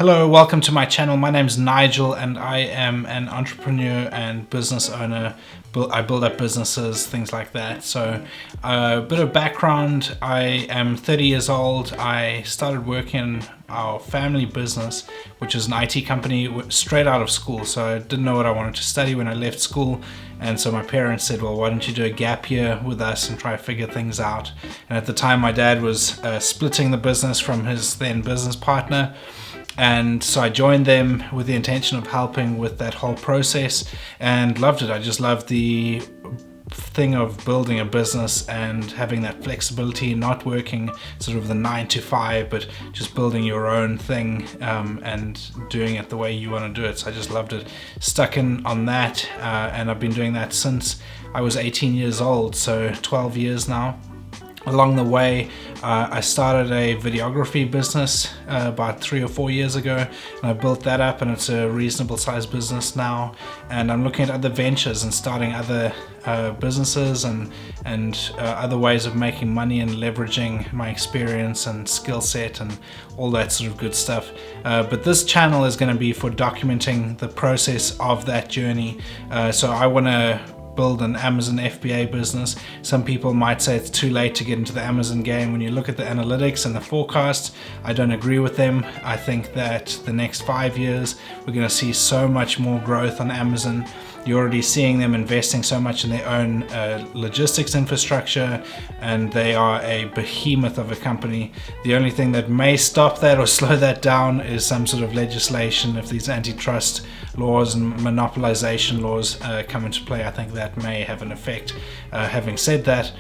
Hello, welcome to my channel. My name is Nigel and I am an entrepreneur and business owner. I build up businesses, things like that. So a bit of background, I am 30 years old. I started working in our family business, which is an IT company, straight out of school. So I didn't know what I wanted to study when I left school. And so my parents said, well, why don't you do a gap year with us and try to figure things out? And at the time, my dad was splitting the business from his then business partner. And so I joined them with the intention of helping with that whole process and loved it. I just loved the thing of building a business and having that flexibility, not working sort of the 9 to 5, but just building your own thing and doing it the way you want to do it. So I just loved it. Stuck in on that, and I've been doing that since I was 18 years old, so 12 years now. Along the way, I started a videography business about 3 or 4 years ago, and I built that up, and it's a reasonable sized business now. And I'm looking at other ventures and starting other businesses and other ways of making money and leveraging my experience and skill set and all that sort of good stuff. But this channel is going to be for documenting the process of that journey. So I want to build an Amazon FBA business. Some people might say it's too late to get into the Amazon game. When you look at the analytics and the forecasts, I don't agree with them. I think that the next 5 years we're going to see so much more growth on Amazon. You're already seeing them investing so much in their own logistics infrastructure, and they are a behemoth of a company. The only thing that may stop that or slow that down is some sort of legislation. If these antitrust laws and monopolization laws come into play, I think that may have an effect. Having said that,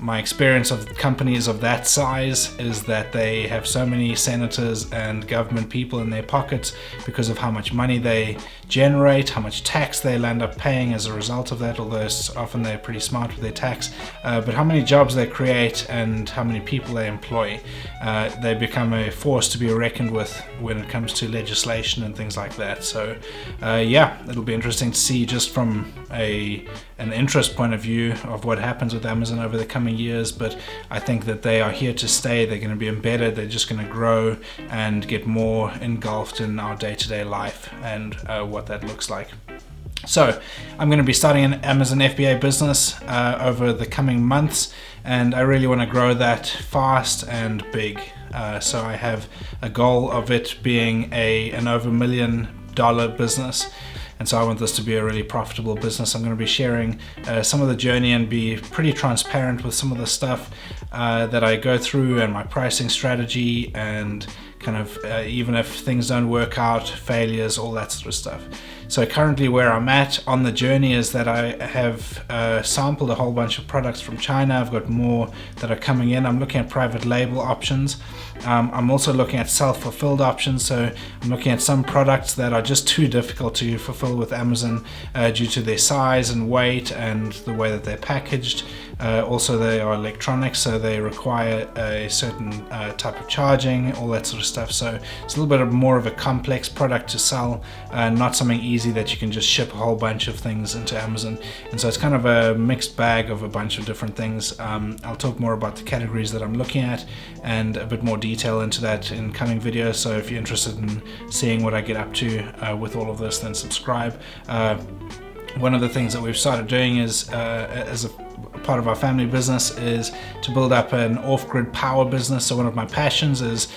my experience of companies of that size is that they have so many senators and government people in their pockets because of how much money they generate, how much tax they'll end up paying as a result of that, although often they're pretty smart with their tax, but how many jobs they create and how many people they employ. They become a force to be reckoned with when it comes to legislation and things like that. So yeah, it'll be interesting to see just from an interest point of view of what happens with Amazon over the coming years, but I think that they are here to stay. They're going to be embedded. They're just going to grow and get more engulfed in our day-to-day life and what that looks like. So I'm going to be starting an Amazon FBA business over the coming months, and I really want to grow that fast and big. So I have a goal of it being an over $1 million business. And so I want this to be a really profitable business. I'm going to be sharing some of the journey and be pretty transparent with some of the stuff that I go through and my pricing strategy and kind of even if things don't work out, failures, all that sort of stuff. So currently where I'm at on the journey is that I have sampled a whole bunch of products from China. I've got more that are coming in. I'm looking at private label options. I'm also looking at self-fulfilled options. So I'm looking at some products that are just too difficult to fulfill with Amazon due to their size and weight and the way that they're packaged. Also they are electronics, so they require a certain type of charging, all that sort of stuff. So it's a little bit more of a complex product to sell, not something easy that you can just ship a whole bunch of things into Amazon. And so it's kind of a mixed bag of a bunch of different things. I'll talk more about the categories that I'm looking at and a bit more detail into that in coming videos. So if you're interested in seeing what I get up to with all of this, then subscribe. One of the things that we've started doing is as a part of our family business is to build up an off-grid power business. So one of my passions is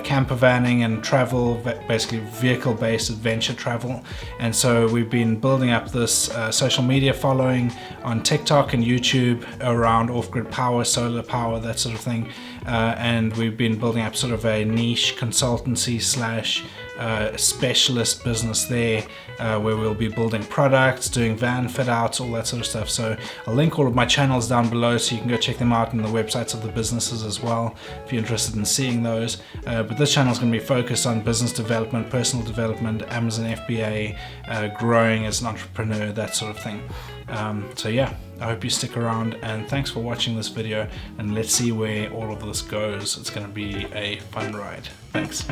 camper vanning and travel, basically vehicle-based adventure travel. And so we've been building up this social media following on TikTok and YouTube around off-grid power, solar power, that sort of thing. And we've been building up sort of a niche consultancy slash specialist business there where we'll be building products, doing van fit outs, all that sort of stuff. So I'll link all of my channels down below so you can go check them out, and the websites of the businesses as well if you're interested in seeing those. But this channel is going to be focused on business development, personal development, Amazon FBA, growing as an entrepreneur, that sort of thing. So yeah, I hope you stick around, and thanks for watching this video, and let's see where all of this goes. It's going to be a fun ride. Thanks.